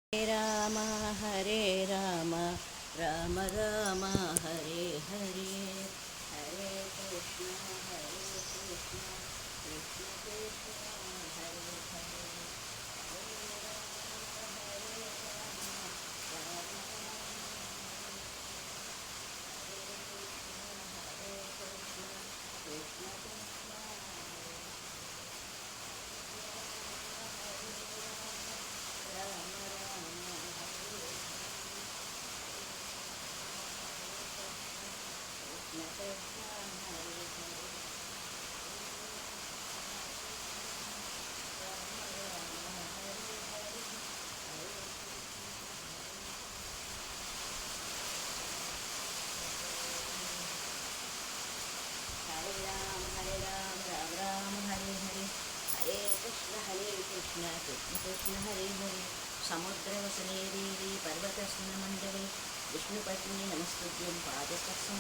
हरे राम राम राम हरे हरे हरे कृष्ण कृष्ण कृष्ण हरे हरे हरे राम राम राम हरे हरे हरे कृष्ण कृष्ण कृष्ण हरे हरे समुद्रवसने देवी पर्वतस्मिन् मण्डले विष्णुपत्नी नमस्तुभ्यं पादस्पर्शं